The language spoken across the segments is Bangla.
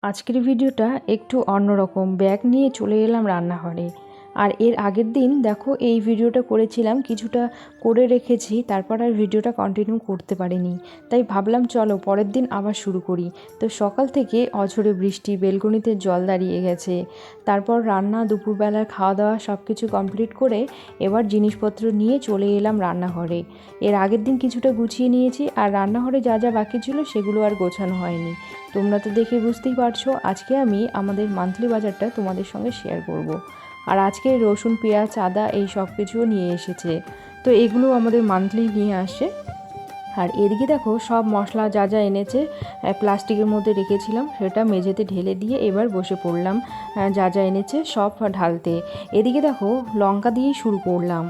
আজকের ভিডিওটা একটু অন্যরকম। ব্যাগ নিয়ে চলে এলাম রান্নাঘরে। আর এর আগের দিন দেখো এই ভিডিওটা করেছিলাম, কিছুটা করে রেখেছি, তারপর আর ভিডিওটা কন্টিনিউ করতে পারিনি। তাই ভাবলাম চলো পরের দিন আবার শুরু করি। তো সকাল থেকে অঝোরে বৃষ্টি, বেলকনিতে জল দাঁড়িয়ে গেছে। তারপর রান্না, দুপুরবেলার খাওয়া দাওয়া সব কিছু কমপ্লিট করে এবার জিনিসপত্র নিয়ে চলে এলাম রান্নাঘরে। এর আগের দিন কিছুটা গুছিয়ে নিয়েছি, আর রান্নাঘরে যা যা বাকি ছিল সেগুলো আর গোছানো হয়নি। তোমরা তো দেখে বুঝতেই পারছো আজকে আমি আমাদের মান্থলি বাজারটা তোমাদের সঙ্গে শেয়ার করব। আর আজকে রসুন, পেঁয়াজ, আদা এই সব কিছুও নিয়ে এসেছে। তো এগুলো আমাদের মান্থলি নিয়ে আসে। আর এদিকে দেখো সব মশলা যা যা এনেছে প্লাস্টিকের মধ্যে রেখেছিলাম, সেটা মেঝেতে ঢেলে দিয়ে এবার বসে পড়লাম যা যা এনেছে সব ঢালতে। এদিকে দেখো লঙ্কা দিয়েই শুরু করলাম।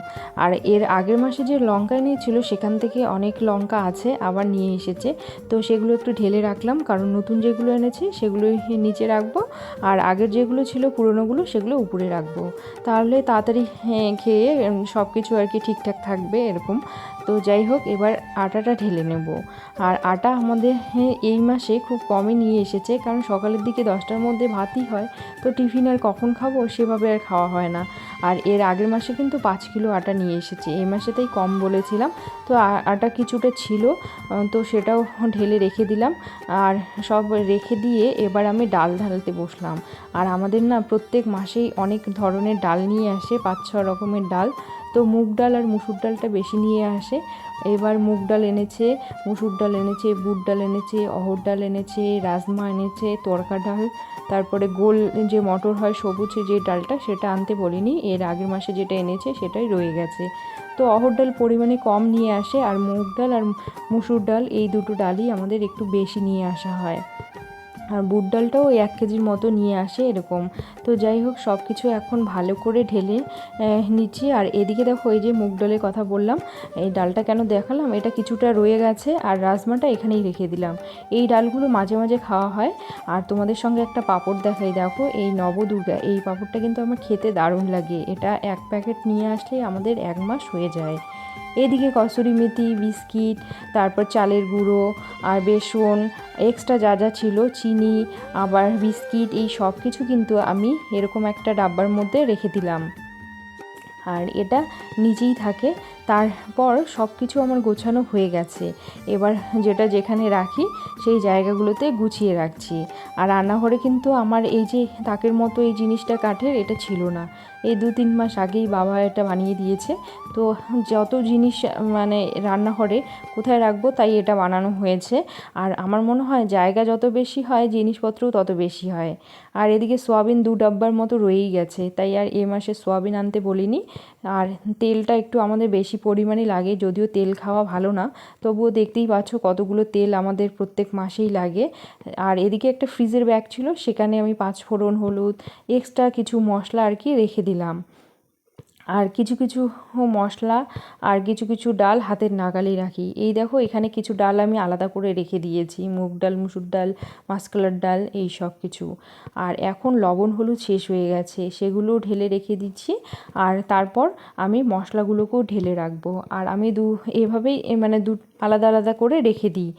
আর এর আগের মাসে যে লঙ্কা এনেছিল সেখান থেকে অনেক লঙ্কা আছে, আবার নিয়ে এসেছে। তো সেগুলো একটু ঢেলে রাখলাম, কারণ নতুন যেগুলো এনেছে সেগুলোই নিচে রাখবো, আর আগের যেগুলো ছিল পুরনোগুলো সেগুলো উপরে রাখবো। তাহলে তাড়াতাড়ি খেয়ে সব কিছু আর কি ঠিকঠাক থাকবে এরকম। তো যাই হোক, এবার আটাটা ঢেলে নেব। আর আটা আমাদের এই মাসে খুব কমই নিয়ে এসেছে, কারণ সকালের দিকে 10টার মধ্যে ভাতই হয়। তো টিফিন আর কখন খাবো সেভাবে আর খাওয়া হয় না। আর এর আগের মাসে কিন্তু 5 কিলো আটা নিয়ে এসেছে, এই মাসে তাই কম বলেছিলাম। তো আটা কিছুটা ছিল, তো সেটাও ঢেলে রেখে দিলাম। আর সব রেখে দিয়ে এবার আমি ডাল ঢালতে বসলাম। আর আমাদের না প্রত্যেক মাসেই অনেক ধরনের ডাল নিয়ে আসে, 5-6 রকমের ডাল। তো মুগ ডাল আর মুসুর ডালটা বেশি নিয়ে আসে। এবার মুগ ডাল এনেছে, মুসুর ডাল এনেছে, বুট ডাল এনেছে, অড়হর ডাল এনেছে, রাজমা এনেছে, তড়কা ডাল, তারপরে গোল যে মটর হয় সবুজ যে ডালটা, সেটা আনতে বলিনি, এর আগের মাসে যেটা এনেছে সেটাই রয়ে গেছে। তো অড়হর ডাল পরিমাণে কম নিয়ে আসে, আর মুগ ডাল আর মুসুর ডাল এই দুটো ডালই আমাদের একটু বেশি নিয়ে আসা হয়। আর বুট ডালটাও ওই 1 কেজির মতো নিয়ে আসে এরকম। তো যাই হোক, সব কিছু এখন ভালো করে ঢেলে নিচ্ছি। আর এদিকে দেখো এই যে মুগ ডালের কথা বললাম, এই ডালটা কেন দেখালাম, এটা কিছুটা রয়ে গেছে, আর রাজমাটা এখানেই রেখে দিলাম। এই ডালগুলো মাঝে মাঝে খাওয়া হয়। আর তোমাদের সঙ্গে একটা পাঁপড় দেখাই, দেখো এই নবদুর্গা, এই পাঁপড়টা কিন্তু আমার খেতে দারুণ লাগে। এটা 1 প্যাকেট নিয়ে আসলেই আমাদের 1 মাস হয়ে যায়। এদিকে কসুরি মেথি, বিস্কিট, তারপর চালের গুঁড়ো আর বেসন, এক্সট্রা যা যা ছিল, চিনি, আবার বিস্কিট, এই সব কিছু কিন্তু আমি এরকম একটা ডাব্বার মধ্যে রেখে দিলাম। আর এটা নিচেই থাকে। তারপর সব কিছু আমার গোছানো হয়ে গেছে। এবার যেটা যেখানে রাখি সেই জায়গাগুলোতে গুছিয়ে রাখছি। আর রান্নাঘরে কিন্তু আমার এই যে তাকের মতো এই জিনিসটা কাঠের, এটা ছিল না। এই 2-3 মাস আগেই বাবা এটা বানিয়ে দিয়েছে। তো যত জিনিস মানে রান্নাঘরে কোথায় রাখবো, তাই এটা বানানো হয়েছে। আর আমার মনে হয় জায়গা যত বেশি হয় জিনিসপত্রও তত বেশি হয়। আর এদিকে সোয়াবিন 2 ডাব্বার মতো রয়েই গেছে, তাই আর এ মাসে সোয়াবিন আনতে বলিনি। আর তেলটা একটু আমাদের বেশি পরিমাণে লাগে, যদিও তেল খাওয়া ভালো না, তবুও দেখতেই পাচ্ছ কতগুলো তেল আমাদের প্রত্যেক মাসেই লাগে। আর এদিকে একটা ফ্রিজের ব্যাগ ছিল, সেখানে আমি 5 ফোড়ন, হলুদ, এক্সট্রা কিছু মশলা আর কি রেখে দিলাম। আর কিছু কিছু মশলা আর কিছু কিছু ডাল হাতের নাগালেই রাখি। এই দেখো এখানে কিছু ডাল আমি আলাদা করে রেখে দিয়েছি, মুগ ডাল, মুসুর ডাল, মাসকলার ডাল, এই সব কিছু। আর এখন লবণ হলুদ শেষ হয়ে গেছে, সেগুলোও ঢেলে রেখে দিচ্ছি। আর তারপর আমি মশলাগুলোকেও ঢেলে রাখবো। আর আমি এভাবেই মানে আলাদা আলাদা করে রেখে দিই,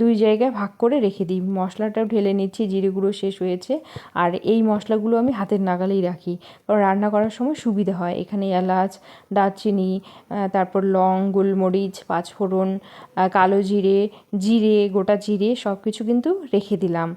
2 জায়গায় ভাগ করে রেখে দিই। মশলাটাও ঢেলে নিচ্ছি, জিরে গুঁড়ো শেষ হয়েছে। আর এই মশলাগুলো আমি হাতের নাগালেই রাখি, কারণ রান্না করার সময় সুবিধা হয়। এখানে এলাচ, দারচিনি, তারপর লং, গোলমরিচ, 5 ফোড়ন, কালো জিরে, জিরে, গোটা জিরে সব কিছু কিন্তু রেখে দিলাম।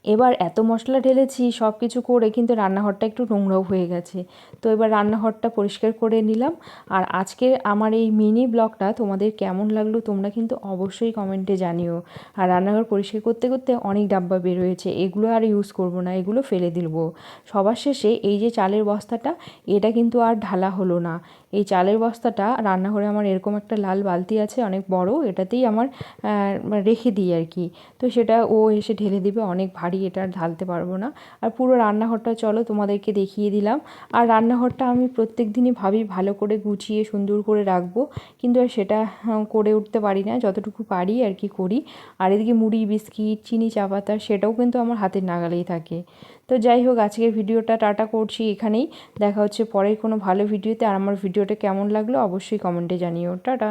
এবার এত মশলা ঢেলেছি, সব কিছু করে কিন্তু রান্নাঘরটা একটু নোংরাও হয়ে গেছে। তো এবার রান্নাঘরটা পরিষ্কার করে নিলাম। আর আজকের আমার এই মিনি ব্লগটা তোমাদের কেমন লাগলো তোমরা কিন্তু অবশ্যই কমেন্টে জানিও। আর রান্নাঘর পরিষ্কার করতে করতে অনেক ডাব্বা বের হয়েছে, এগুলো আর ইউজ করব না, এগুলো ফেলে দিলব। সবার শেষে এই যে চালের বস্তাটা, এটা কিন্তু আর ঢালা হলো না। এই চালের বস্তাটা রান্নাঘরে আমার এরকম একটা লাল বালতি আছে অনেক বড়, এটাতেই আমার রেখে দিই আর কি। তো সেটা ও এসে ঢেলে দিবে, অনেক ভারী, এটা আর ঢালতে পারবো না। আর পুরো রান্নাঘরটা চলো তোমাদেরকে দেখিয়ে দিলাম। আর রান্নাঘরটা আমি প্রত্যেক দিনই ভাবি ভালো করে গুছিয়ে সুন্দর করে রাখবো, কিন্তু আর সেটা করে উঠতে পারি না, যতটুকু পারি আর কি করি। আর এদিকে মুড়ি, বিস্কিট, চিনি, চা পাতা, সেটাও কিন্তু আমার হাতের নাগালেই থাকে। তো যাই হোক, আজকের ভিডিওটা টাটা করছি এখানেই। দেখা হচ্ছে পরের কোনো ভালো ভিডিওতে। আর আমার ভিডিওটা কেমন লাগলো অবশ্যই কমেন্টে জানিও। টাটা।